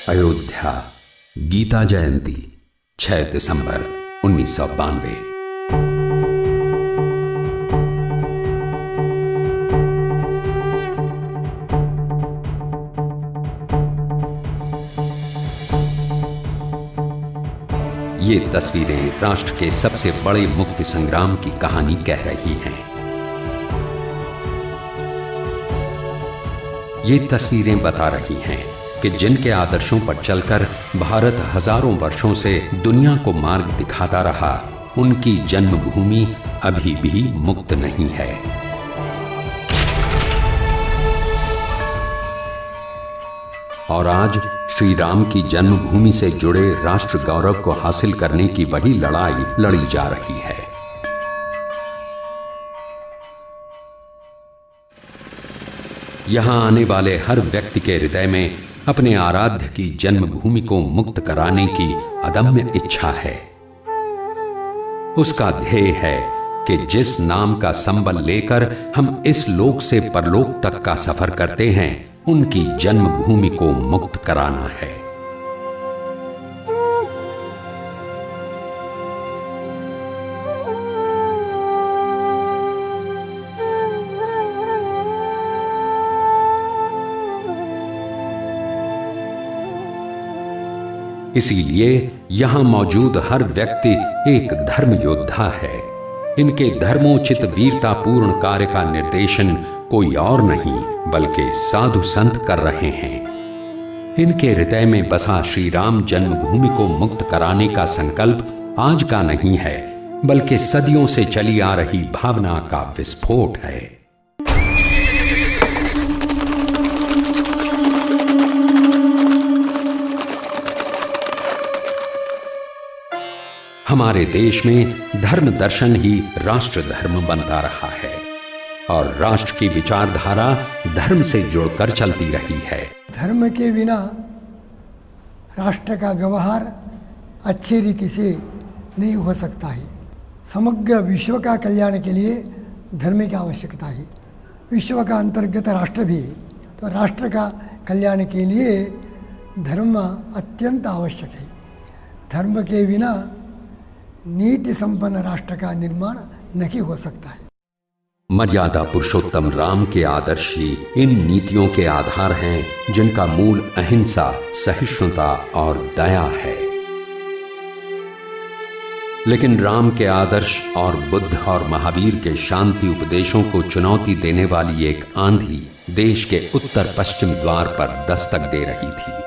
अयोध्या, गीता जयंती 6 दिसंबर 1992। ये तस्वीरें राष्ट्र के सबसे बड़े मुक्ति संग्राम की कहानी कह रही हैं। ये तस्वीरें बता रही हैं कि जिनके आदर्शों पर चलकर भारत हजारों वर्षों से दुनिया को मार्ग दिखाता रहा, उनकी जन्मभूमि अभी भी मुक्त नहीं है। और आज श्री राम की जन्मभूमि से जुड़े राष्ट्र गौरव को हासिल करने की वही लड़ाई लड़ी जा रही है। यहां आने वाले हर व्यक्ति के हृदय में अपने आराध्य की जन्मभूमि को मुक्त कराने की अदम्य इच्छा है। उसका ध्येय है कि जिस नाम का संबल लेकर हम इस लोक से परलोक तक का सफर करते हैं, उनकी जन्मभूमि को मुक्त कराना है। इसीलिए यहां मौजूद हर व्यक्ति एक धर्म योद्धा है। इनके धर्मोचित वीरतापूर्ण कार्य का निर्देशन कोई और नहीं बल्कि साधु संत कर रहे हैं। इनके हृदय में बसा श्री राम जन्मभूमि को मुक्त कराने का संकल्प आज का नहीं है, बल्कि सदियों से चली आ रही भावना का विस्फोट है। हमारे देश में धर्म दर्शन ही राष्ट्र धर्म बनता रहा है और राष्ट्र की विचारधारा धर्म से जुड़कर चलती रही है। धर्म के बिना राष्ट्र का व्यवहार अच्छी रीति से नहीं हो सकता है। समग्र विश्व का कल्याण के लिए धर्म की आवश्यकता है। विश्व का अंतर्गत राष्ट्र भी, तो राष्ट्र का कल्याण के लिए धर्म अत्यंत आवश्यक है। धर्म के बिना नीति संपन्न राष्ट्र का निर्माण नहीं हो सकता है। मर्यादा पुरुषोत्तम राम के आदर्श ही इन नीतियों के आधार हैं, जिनका मूल अहिंसा, सहिष्णुता और दया है। लेकिन राम के आदर्श और बुद्ध और महावीर के शांति उपदेशों को चुनौती देने वाली एक आंधी देश के उत्तर पश्चिम द्वार पर दस्तक दे रही थी।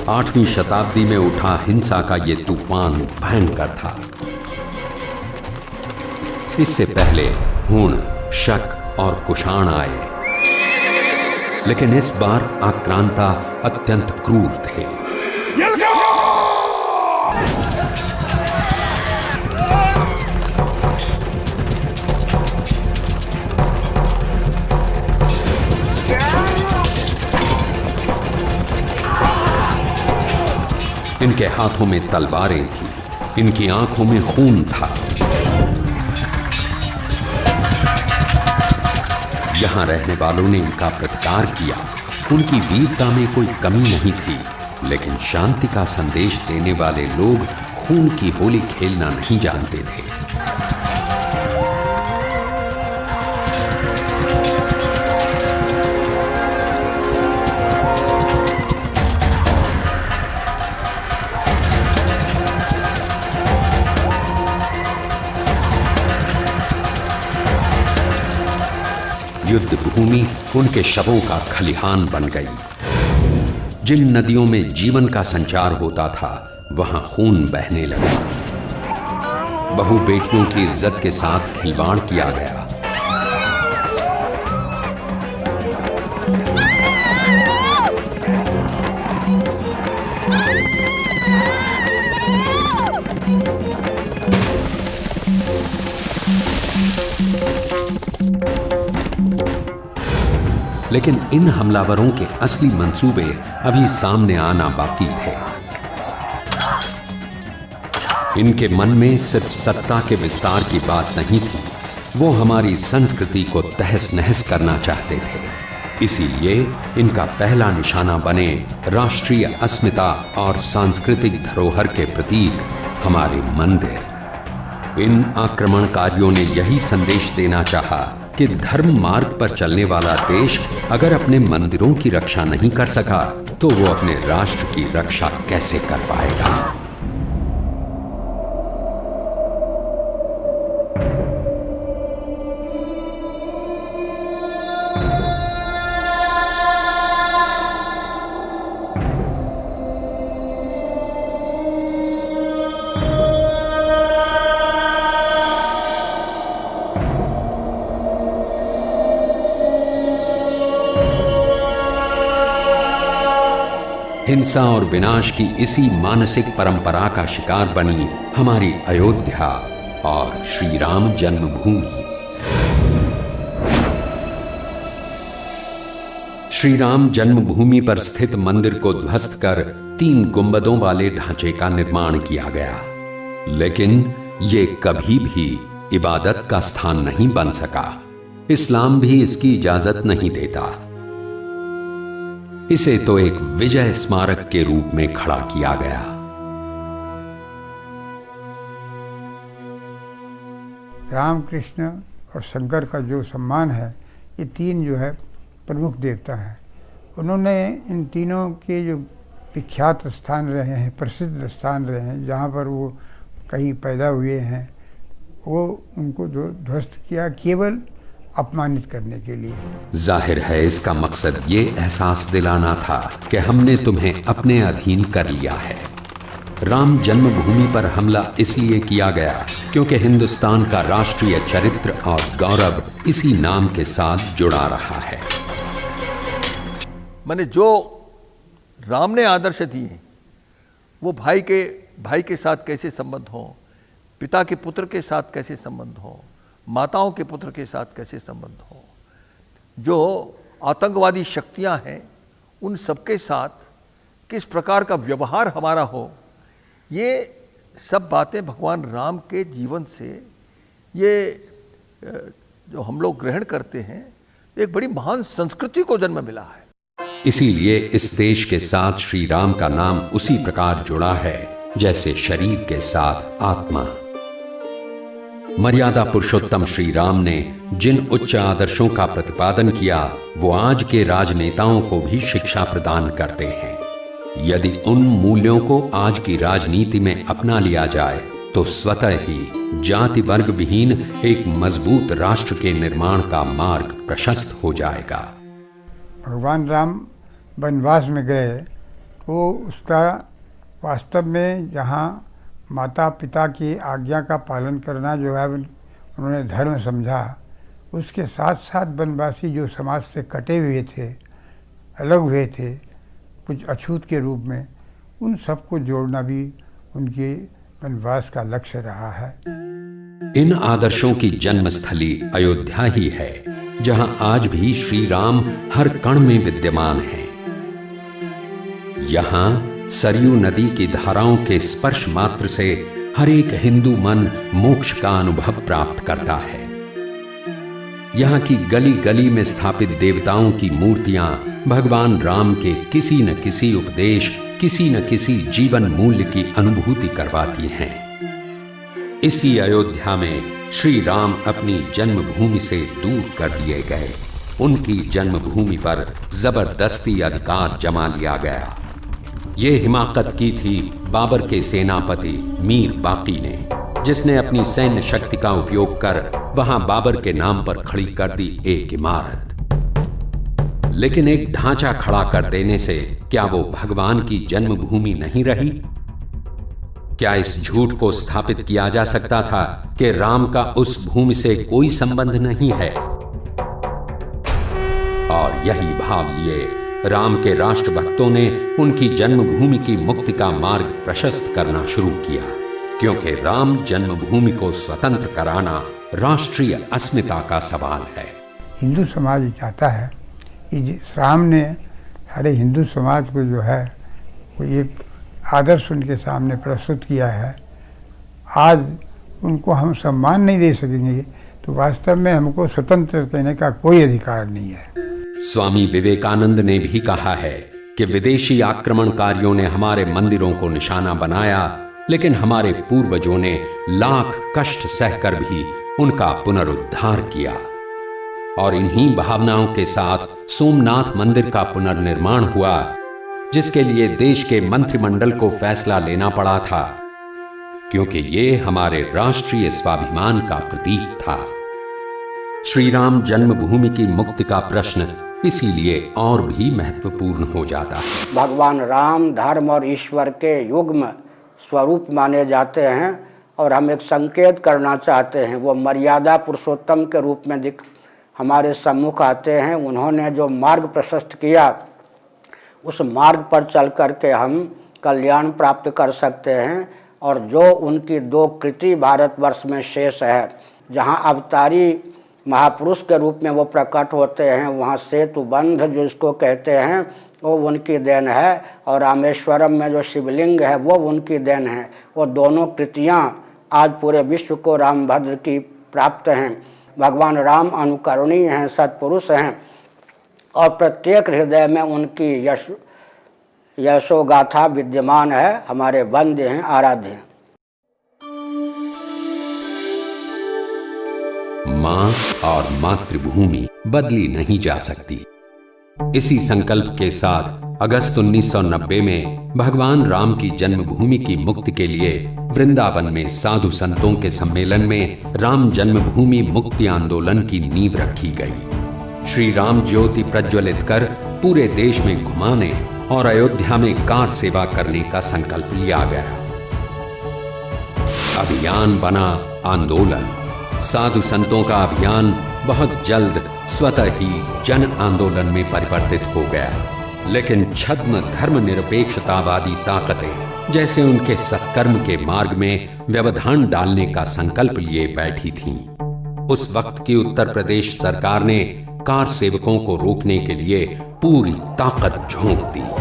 आठवीं शताब्दी में उठा हिंसा का ये तूफान भयंकर था। इससे पहले हुण, शक और कुषाण आए, लेकिन इस बार आक्रांता अत्यंत क्रूर थे। इनके हाथों में तलवारें थी, इनकी आंखों में खून था। यहां रहने वालों ने इनका प्रतिकार किया। उनकी वीरता में कोई कमी नहीं थी, लेकिन शांति का संदेश देने वाले लोग खून की होली खेलना नहीं जानते थे। युद्ध भूमि उनके शवों का खलिहान बन गई। जिन नदियों में जीवन का संचार होता था, वहां खून बहने लगा। बहु बेटियों की इज्जत के साथ खिलवाड़ किया गया। लेकिन इन हमलावरों के असली मंसूबे अभी सामने आना बाकी थे। इनके मन में सिर्फ सत्ता के विस्तार की बात नहीं थी, वो हमारी संस्कृति को तहस नहस करना चाहते थे। इसीलिए इनका पहला निशाना बने राष्ट्रीय अस्मिता और सांस्कृतिक धरोहर के प्रतीक हमारे मंदिर। इन आक्रमणकारियों ने यही संदेश देना चाहा कि धर्म मार्ग पर चलने वाला देश अगर अपने मंदिरों की रक्षा नहीं कर सका तो वो अपने राष्ट्र की रक्षा कैसे कर पाएगा। हिंसा और विनाश की इसी मानसिक परंपरा का शिकार बनी हमारी अयोध्या और श्री राम जन्मभूमि। श्री राम जन्मभूमि पर स्थित मंदिर को ध्वस्त कर 3 गुंबदों वाले ढांचे का निर्माण किया गया, लेकिन ये कभी भी इबादत का स्थान नहीं बन सका। इस्लाम भी इसकी इजाजत नहीं देता। इसे तो एक विजय स्मारक के रूप में खड़ा किया गया। राम, कृष्ण और शंकर का जो सम्मान है, ये 3 जो है प्रमुख देवता हैं। उन्होंने इन तीनों के जो विख्यात स्थान रहे हैं, प्रसिद्ध स्थान रहे हैं, जहाँ पर वो कहीं पैदा हुए हैं, वो उनको जो ध्वस्त किया केवल अपमानित करने के लिए। जाहिर है इसका मकसद ये एहसास दिलाना था कि हमने तुम्हें अपने अधीन कर लिया है। राम जन्मभूमि पर हमला इसलिए किया गया क्योंकि हिंदुस्तान का राष्ट्रीय चरित्र और गौरव इसी नाम के साथ जुड़ा रहा है। मैंने जो राम ने आदर्श दिए वो भाई के साथ कैसे संबंध हो, पिता के पुत्र के साथ कैसे संबंध हो, माताओं के पुत्र के साथ कैसे संबंध हो, जो आतंकवादी शक्तियां हैं उन सबके साथ किस प्रकार का व्यवहार हमारा हो, ये सब बातें भगवान राम के जीवन से ये जो हम लोग ग्रहण करते हैं, एक बड़ी महान संस्कृति को जन्म मिला है। इसीलिए इस देश के साथ श्री राम का नाम उसी प्रकार जुड़ा है जैसे शरीर के साथ आत्मा। मर्यादा पुरुषोत्तम श्री राम ने जिन उच्च आदर्शों का प्रतिपादन किया वो आज के राजनेताओं को भी शिक्षा प्रदान करते हैं। यदि उन मूल्यों को आज की राजनीति में अपना लिया जाए तो स्वतः ही जाति वर्ग विहीन एक मजबूत राष्ट्र के निर्माण का मार्ग प्रशस्त हो जाएगा। भगवान राम वनवास में गए तो उसका वास्तव में जहाँ माता पिता की आज्ञा का पालन करना जो है उन्होंने धर्म समझा, उसके साथ साथ वनवासी जो समाज से कटे हुए थे, अलग हुए थे कुछ अछूत के रूप में, उन सबको जोड़ना भी उनके वनवास का लक्ष्य रहा है। इन आदर्शों की जन्मस्थली अयोध्या ही है, जहां आज भी श्री राम हर कण में विद्यमान है। यहां सरयू नदी की धाराओं के स्पर्श मात्र से हर एक हिंदू मन मोक्ष का अनुभव प्राप्त करता है। यहाँ की गली गली में स्थापित देवताओं की मूर्तियां भगवान राम के किसी न किसी उपदेश, किसी न किसी जीवन मूल्य की अनुभूति करवाती हैं। इसी अयोध्या में श्री राम अपनी जन्मभूमि से दूर कर दिए गए। उनकी जन्मभूमि पर जबरदस्ती अधिकार जमा लिया गया। ये हिमाकत की थी बाबर के सेनापति मीर बाकी ने, जिसने अपनी सैन्य शक्ति का उपयोग कर वहां बाबर के नाम पर खड़ी कर दी एक इमारत। लेकिन एक ढांचा खड़ा कर देने से क्या वो भगवान की जन्मभूमि नहीं रही? क्या इस झूठ को स्थापित किया जा सकता था कि राम का उस भूमि से कोई संबंध नहीं है? और यही भाव लिए राम के राष्ट्रभक्तों ने उनकी जन्मभूमि की मुक्ति का मार्ग प्रशस्त करना शुरू किया, क्योंकि राम जन्मभूमि को स्वतंत्र कराना राष्ट्रीय अस्मिता का सवाल है। हिंदू समाज चाहता है कि राम ने सारे हिंदू समाज को जो है वो एक आदर्श उनके सामने प्रस्तुत किया है, आज उनको हम सम्मान नहीं दे सकेंगे तो वास्तव में हमको स्वतंत्र कहने का कोई अधिकार नहीं है। स्वामी विवेकानंद ने भी कहा है कि विदेशी आक्रमणकारियों ने हमारे मंदिरों को निशाना बनाया, लेकिन हमारे पूर्वजों ने लाख कष्ट सहकर भी उनका पुनरुद्धार किया। और इन्हीं भावनाओं के साथ सोमनाथ मंदिर का पुनर्निर्माण हुआ, जिसके लिए देश के मंत्रिमंडल को फैसला लेना पड़ा था, क्योंकि ये हमारे राष्ट्रीय स्वाभिमान का प्रतीक था। श्री राम जन्मभूमि की मुक्ति का प्रश्न इसीलिए और भी महत्वपूर्ण हो जाता है। भगवान राम धर्म और ईश्वर के युग्म स्वरूप माने जाते हैं और हम एक संकेत करना चाहते हैं। वो मर्यादा पुरुषोत्तम के रूप में हमारे सम्मुख आते हैं। उन्होंने जो मार्ग प्रशस्त किया, उस मार्ग पर चल कर के हम कल्याण प्राप्त कर सकते हैं। और जो उनकी दो कृति भारतवर्ष में शेष है, जहाँ अवतारी महापुरुष के रूप में वो प्रकट होते हैं, वहाँ सेतु बंध जो इसको कहते हैं वो उनकी देन है, और रामेश्वरम में जो शिवलिंग है वो उनकी देन है। वो दोनों कृतियाँ आज पूरे विश्व को रामभद्र की प्राप्त हैं। भगवान राम अनुकरणीय हैं, सत्पुरुष हैं, और प्रत्येक हृदय में उनकी यशोगाथा विद्यमान है। हमारे वंद्य हैं, आराध्य हैं। मां और मातृभूमि बदली नहीं जा सकती। इसी संकल्प के साथ अगस्त 1990 में भगवान राम की जन्मभूमि की मुक्ति के लिए वृंदावन में साधु संतों के सम्मेलन में राम जन्मभूमि मुक्ति आंदोलन की नींव रखी गई। श्री राम ज्योति प्रज्वलित कर पूरे देश में घुमाने और अयोध्या में कार सेवा करने का संकल्प लिया गया। अभियान बना आंदोलन। साधु संतों का अभियान बहुत जल्द स्वतः ही जन आंदोलन में परिवर्तित हो गया। लेकिन छद्म धर्मनिरपेक्षतावादी ताकतें जैसे उनके सत्कर्म के मार्ग में व्यवधान डालने का संकल्प लिए बैठी थीं। उस वक्त की उत्तर प्रदेश सरकार ने कार सेवकों को रोकने के लिए पूरी ताकत झोंक दी।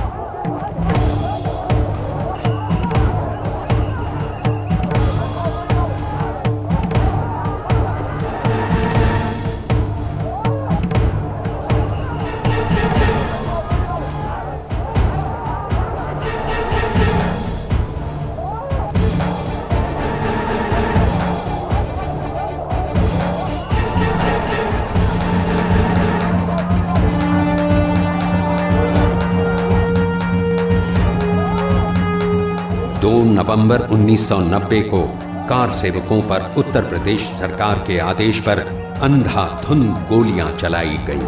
नवंबर 1990 को कार सेवकों पर उत्तर प्रदेश सरकार के आदेश पर अंधाधुंध गोलियां चलाई गईं।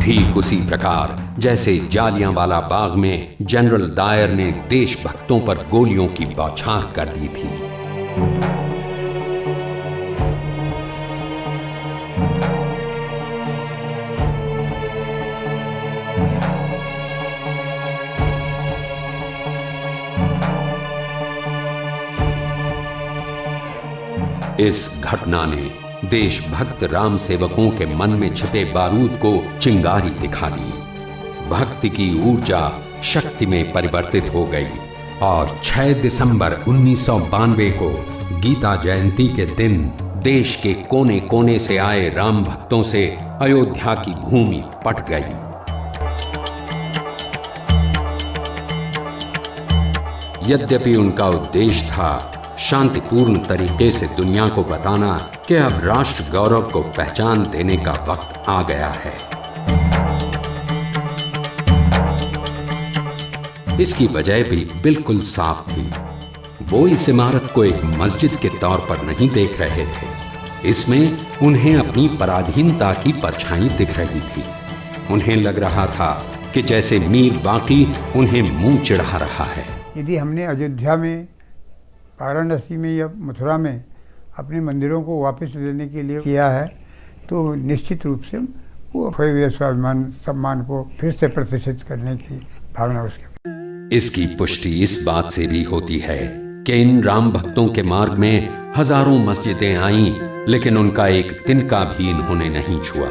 ठीक उसी प्रकार जैसे जालियांवाला बाग में जनरल डायर ने देशभक्तों पर गोलियों की बौछार कर दी थी। इस घटना ने देशभक्त राम सेवकों के मन में छिपे बारूद को चिंगारी दिखा दी। भक्ति की ऊर्जा शक्ति में परिवर्तित हो गई और 6 दिसंबर 1992 को गीता जयंती के दिन देश के कोने कोने से आए राम भक्तों से अयोध्या की भूमि पट गई। यद्यपि उनका उद्देश्य था शांतिपूर्ण तरीके से दुनिया को बताना कि अब राष्ट्र गौरव को पहचान देने का वक्त आ गया है। इसकी वजह भी बिल्कुल साफ थी। वो इस इमारत को एक मस्जिद के तौर पर नहीं देख रहे थे। इसमें उन्हें अपनी पराधीनता की परछाई दिख रही थी। उन्हें लग रहा था कि जैसे मीर बाकी उन्हें मुंह चिढ़ा रहा है। यदि हमने अयोध्या में, वाराणसी में या मथुरा में अपने मंदिरों को वापस लेने के लिए किया है तो निश्चित रूप से वो खोए हुए स्वाभिमान सम्मान को फिर से प्रतिष्ठित करने की भावना उसके। इसकी पुष्टि इस बात से भी होती है कि इन राम भक्तों के मार्ग में हजारों मस्जिदें आईं लेकिन उनका एक तिनका भी इन्होंने नहीं छुआ।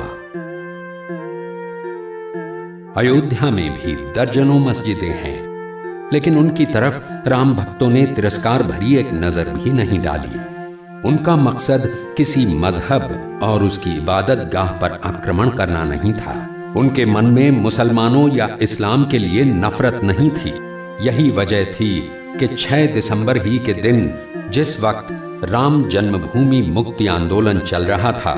अयोध्या में भी दर्जनों मस्जिदें हैं, लेकिन उनकी तरफ राम भक्तों ने तिरस्कार भरी एक नजर भी नहीं डाली। उनका मकसद किसी मजहब और उसकी इबादत गाह पर आक्रमण करना नहीं था। उनके मन में मुसलमानों या इस्लाम के लिए नफरत नहीं थी। यही वजह थी कि 6 दिसंबर ही के दिन, जिस वक्त राम जन्मभूमि मुक्ति आंदोलन चल रहा था,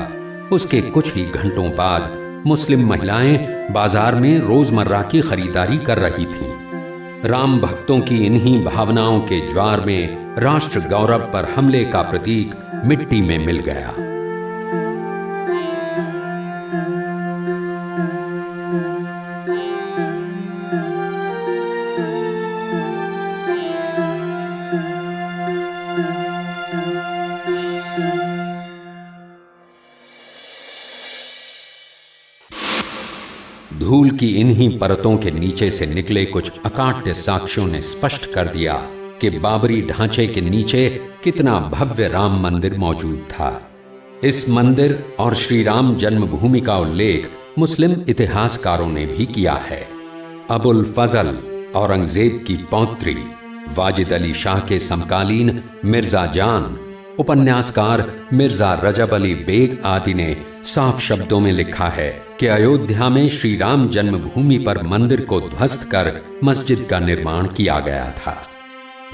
उसके कुछ ही घंटों बाद मुस्लिम महिलाएं बाजार में रोजमर्रा की खरीदारी कर रही थीं। राम भक्तों की इन्हीं भावनाओं के ज्वार में राष्ट्र गौरव पर हमले का प्रतीक मिट्टी में मिल गया। धूल की इन्हीं परतों के नीचे से निकले कुछ अकाट्य साक्ष्यों ने स्पष्ट कर दिया कि बाबरी ढांचे के नीचे कितना भव्य राम मंदिर मौजूद था। इस मंदिर और श्री राम जन्मभूमि का उल्लेख मुस्लिम इतिहासकारों ने भी किया है। अबुल फजल औरंगजेब की पौत्री, वाजिद अली शाह के समकालीन मिर्जा जान, उपन्यासकार मिर्जा रजब अली बेग आदि ने साफ शब्दों में लिखा है कि अयोध्या में श्री राम जन्मभूमि पर मंदिर को ध्वस्त कर मस्जिद का निर्माण किया गया था।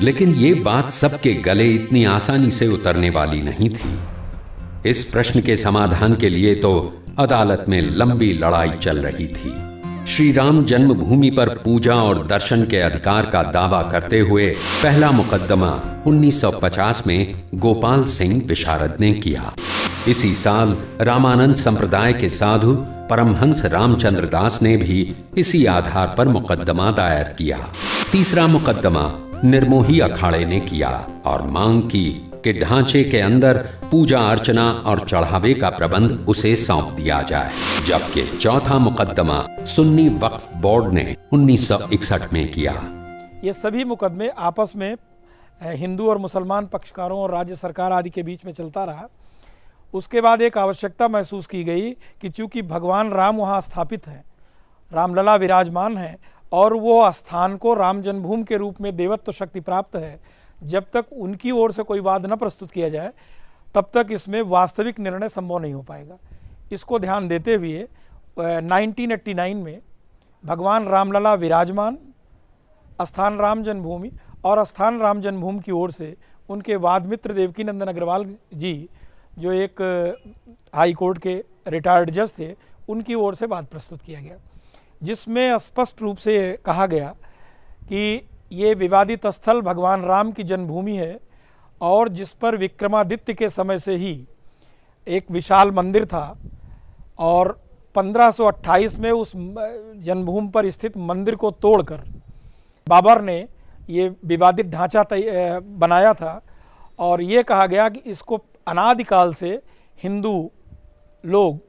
लेकिन ये बात सबके गले इतनी आसानी से उतरने वाली नहीं थी। इस प्रश्न के समाधान के लिए तो अदालत में लंबी लड़ाई चल रही थी। श्री राम जन्मभूमि पर पूजा और दर्शन के अधिकार का दावा करते हुए पहला मुकदमा 1950 में गोपाल सिंह विशारद ने किया। इसी साल रामानंद संप्रदाय के साधु परमहंस रामचंद्र दास ने भी इसी आधार पर मुकदमा दायर किया। तीसरा मुकदमा निर्मोही अखाड़े ने किया और मांग की कि ढांचे के अंदर पूजा अर्चना और चढ़ावे का प्रबंध उसे सौंप दिया जाए। जबकि चौथा मुकदमा सुन्नी वक्फ बोर्ड ने 1961 में किया। ये सभी मुकदमे आपस में हिंदू और मुसलमान पक्षकारों और राज्य सरकार आदि के बीच में चलता रहा। उसके बाद एक आवश्यकता महसूस की गई कि चूंकि भगवान राम वहाँ स्थापित हैं, रामलला विराजमान हैं और वो स्थान को राम जन्मभूमि के रूप में देवत्व शक्ति प्राप्त है, जब तक उनकी ओर से कोई वाद न प्रस्तुत किया जाए तब तक इसमें वास्तविक निर्णय संभव नहीं हो पाएगा। इसको ध्यान देते हुए 1989 में भगवान रामलला विराजमान, स्थान राम जन्मभूमि और स्थान राम जन्मभूमि की ओर से उनके वाद मित्र देवकी नंदन अग्रवाल जी, जो एक हाई कोर्ट के रिटायर्ड जज थे, उनकी ओर से वाद प्रस्तुत किया गया, जिसमें स्पष्ट रूप से कहा गया कि ये विवादित स्थल भगवान राम की जन्मभूमि है और जिस पर विक्रमादित्य के समय से ही एक विशाल मंदिर था और 1528 में उस जन्मभूमि पर स्थित मंदिर को तोड़कर बाबर ने ये विवादित ढांचा बनाया था। और ये कहा गया कि इसको अनादिकाल से हिंदू लोग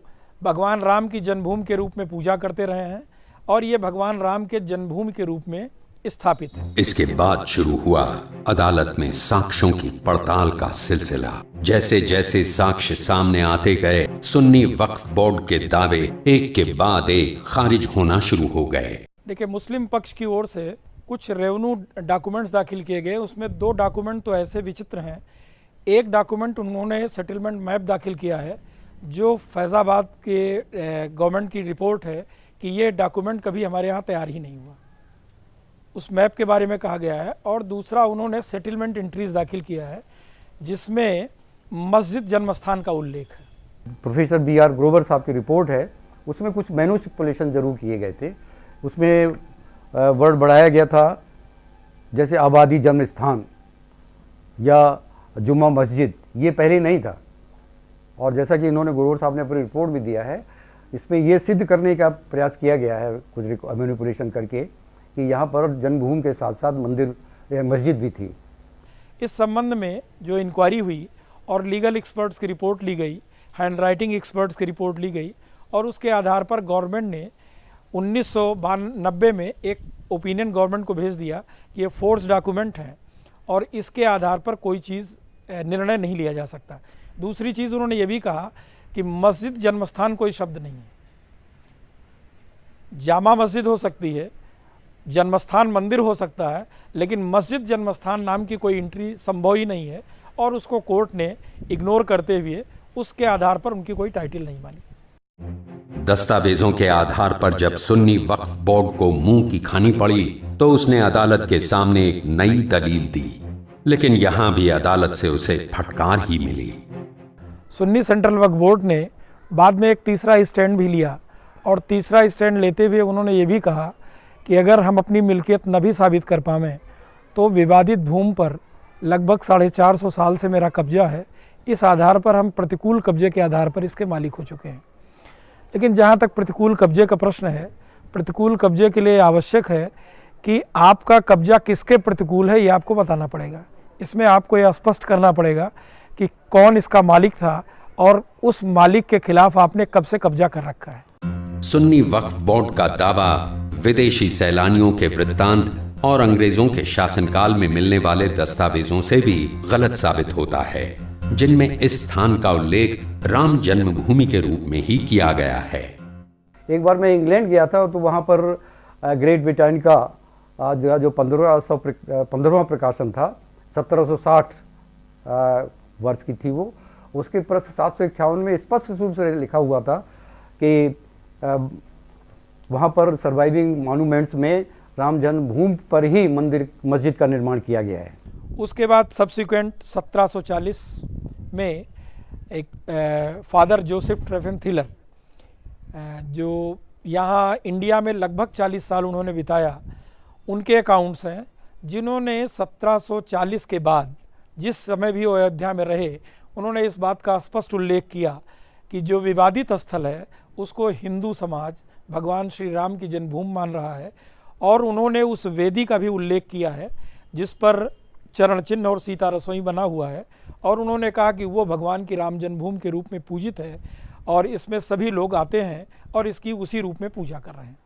भगवान राम की जन्मभूमि के रूप में पूजा करते रहे हैं और ये भगवान राम के जन्मभूमि के रूप में स्थापित है। इसके बाद शुरू हुआ अदालत में साक्ष्यों की पड़ताल का सिलसिला। जैसे जैसे साक्ष्य सामने आते गए, सुन्नी वक्फ बोर्ड के दावे एक के बाद एक खारिज होना शुरू हो गए। देखिए, मुस्लिम पक्ष की ओर से कुछ रेवेन्यू डॉक्यूमेंट्स दाखिल किए गए। उसमें 2 डॉक्यूमेंट तो ऐसे विचित्र हैं। एक डॉक्यूमेंट उन्होंने सेटलमेंट मैप दाखिल किया है, जो फैज़ाबाद के गवर्नमेंट की रिपोर्ट है कि ये डॉक्यूमेंट कभी हमारे यहाँ तैयार ही नहीं हुआ। उस मैप के बारे में कहा गया है। और दूसरा, उन्होंने सेटलमेंट एंट्रीज दाखिल किया है जिसमें मस्जिद जन्मस्थान का उल्लेख है। प्रोफेसर BR ग्रोवर साहब की रिपोर्ट है, उसमें कुछ मैनिपुलेशन जरूर किए गए थे। उसमें वर्ड बढ़ाया गया था, जैसे आबादी जन्म स्थान या जुम्मा मस्जिद, ये पहले नहीं था। और जैसा कि इन्होंने ग्रोवर साहब ने अपनी रिपोर्ट भी दिया है, इसमें ये सिद्ध करने का प्रयास किया गया है कुछ मैनिपुलेशन करके कि यहाँ पर जन्मभूमि के साथ साथ मंदिर या मस्जिद भी थी। इस संबंध में जो इंक्वायरी हुई और लीगल एक्सपर्ट्स की रिपोर्ट ली गई, हैंड राइटिंग एक्सपर्ट्स की रिपोर्ट ली गई और उसके आधार पर गवर्नमेंट ने 1992 में एक ओपिनियन गवर्नमेंट को भेज दिया कि ये फोर्स डॉक्यूमेंट है और इसके आधार पर कोई चीज़ निर्णय नहीं लिया जा सकता। दूसरी चीज़ उन्होंने ये भी कहा कि मस्जिद जन्मस्थान कोई शब्द नहीं है। जामा मस्जिद हो सकती है, जन्मस्थान मंदिर हो सकता है, लेकिन मस्जिद जन्मस्थान नाम की कोई एंट्री संभव ही नहीं है, और उसको कोर्ट ने इग्नोर करते हुए उसके आधार पर उनकी कोई टाइटल नहीं मानी। दस्तावेजों के आधार पर जब सुन्नी वक्फ बोर्ड को मुंह की खानी पड़ी तो उसने अदालत के सामने एक नई दलील दी, लेकिन यहां भी अदालत से उसे फटकार ही मिली। सुन्नी सेंट्रल वक्फ बोर्ड ने बाद में एक तीसरा स्टैंड भी लिया, और तीसरा स्टैंड लेते हुए उन्होंने ये भी कहा कि अगर हम अपनी मिल्कियत न भी साबित कर पाएं तो विवादित भूमि पर लगभग 450 साल से मेरा कब्जा है, इस आधार पर हम प्रतिकूल कब्जे के आधार पर इसके मालिक हो चुके हैं। लेकिन जहाँ तक प्रतिकूल कब्जे का प्रश्न है, प्रतिकूल कब्जे के लिए आवश्यक है कि आपका कब्जा किसके प्रतिकूल है, ये आपको बताना पड़ेगा। इसमें आपको यह स्पष्ट करना पड़ेगा कि कौन इसका मालिक था और उस मालिक के खिलाफ आपने कब से कब्जा कर रखा है। सुन्नी वक्फ बोर्ड का दावा विदेशी सैलानियों के वृत्तांत और अंग्रेजों के शासनकाल में मिलने वाले दस्तावेजों से भी गलत साबित होता है, जिनमें इस स्थान का उल्लेख राम जन्मभूमि के रूप में ही किया गया है। एक बार मैं इंग्लैंड गया था तो वहाँ पर ग्रेट ब्रिटेन का जो 15वां प्रकाशन था, 1760 वर्ष की थी वो, उसके पृष्ठ 751 में स्पष्ट रूप से लिखा हुआ था कि वहाँ पर सर्वाइविंग मॉन्यूमेंट्स में राम जन्मभूमि पर ही मस्जिद का निर्माण किया गया है। उसके बाद सब्सिक्वेंट 1740 में एक फादर जोसेफ ट्रेफेन थिलर, जो यहाँ इंडिया में लगभग 40 साल उन्होंने बिताया, उनके अकाउंट्स हैं जिन्होंने 1740 के बाद जिस समय भी वो अयोध्या में रहे, उन्होंने इस बात का स्पष्ट उल्लेख किया कि जो विवादित स्थल है उसको हिंदू समाज भगवान श्री राम की जन्मभूमि मान रहा है, और उन्होंने उस वेदी का भी उल्लेख किया है जिस पर चरण चिन्ह और सीता रसोई बना हुआ है, और उन्होंने कहा कि वो भगवान की राम जन्मभूमि के रूप में पूजित है और इसमें सभी लोग आते हैं और इसकी उसी रूप में पूजा कर रहे हैं।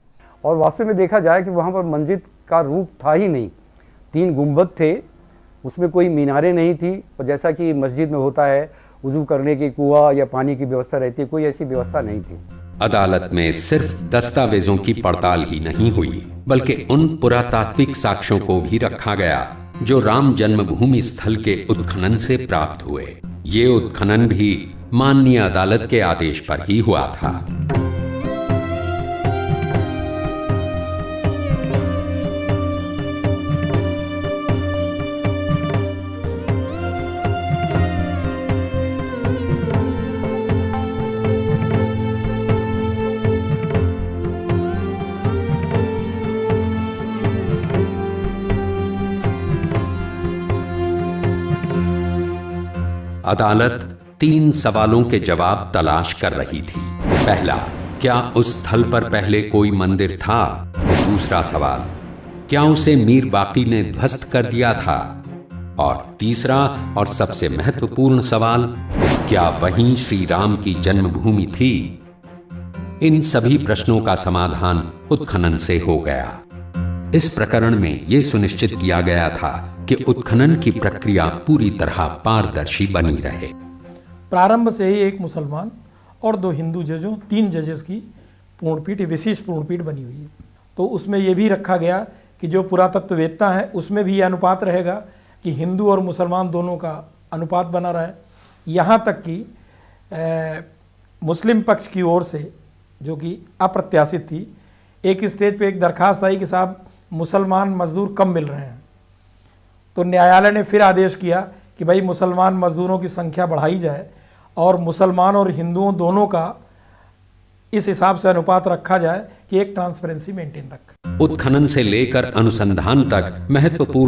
और वास्तव में देखा जाए कि वहाँ पर मस्जिद का रूप था ही नहीं, 3 गुंबद थे, उसमें कोई मीनारें नहीं थी, और जैसा कि मस्जिद में होता है वुजू करने की कुआं या पानी की व्यवस्था रहती है, कोई ऐसी व्यवस्था नहीं थी। अदालत में सिर्फ दस्तावेजों की पड़ताल ही नहीं हुई, बल्कि उन पुरातात्विक साक्ष्यों को भी रखा गया जो राम जन्मभूमि स्थल के उत्खनन से प्राप्त हुए। ये उत्खनन भी माननीय अदालत के आदेश पर ही हुआ था। अदालत 3 सवालों के जवाब तलाश कर रही थी। पहला, क्या उस स्थल पर पहले कोई मंदिर था? दूसरा सवाल, क्या उसे मीर बाकी ने ध्वस्त कर दिया था? और तीसरा और सबसे महत्वपूर्ण सवाल, क्या वहीं श्री राम की जन्मभूमि थी? इन सभी प्रश्नों का समाधान उत्खनन से हो गया। इस प्रकरण में यह सुनिश्चित किया गया था कि उत्खनन की प्रक्रिया पूरी तरह पारदर्शी बनी रहे। प्रारंभ से ही एक मुसलमान और 2 हिंदू जजों, 3 जजेस की पूर्णपीठ, विशेष पूर्णपीठ बनी हुई है। तो उसमें यह भी रखा गया कि जो पुरातत्ववेत्ता है उसमें भी यह अनुपात रहेगा कि हिंदू और मुसलमान दोनों का अनुपात बना रहे। यहाँ तक कि मुस्लिम पक्ष की ओर से, जो कि अप्रत्याशित थी, एक स्टेज पे एक दरखास्त आई कि साहब मुसलमान मजदूर कम मिल रहे हैं, तो न्यायालय ने फिर आदेश किया कि भाई मुसलमान मजदूरों की संख्या बढ़ाई जाए और मुसलमान और हिंदुओं दोनों का इस हिसाब से अनुपात रखा जाए कि एक ट्रांसपेरेंसी मेंटेन रखे। उत्खनन से लेकर अनुसंधान तक महत्वपूर्ण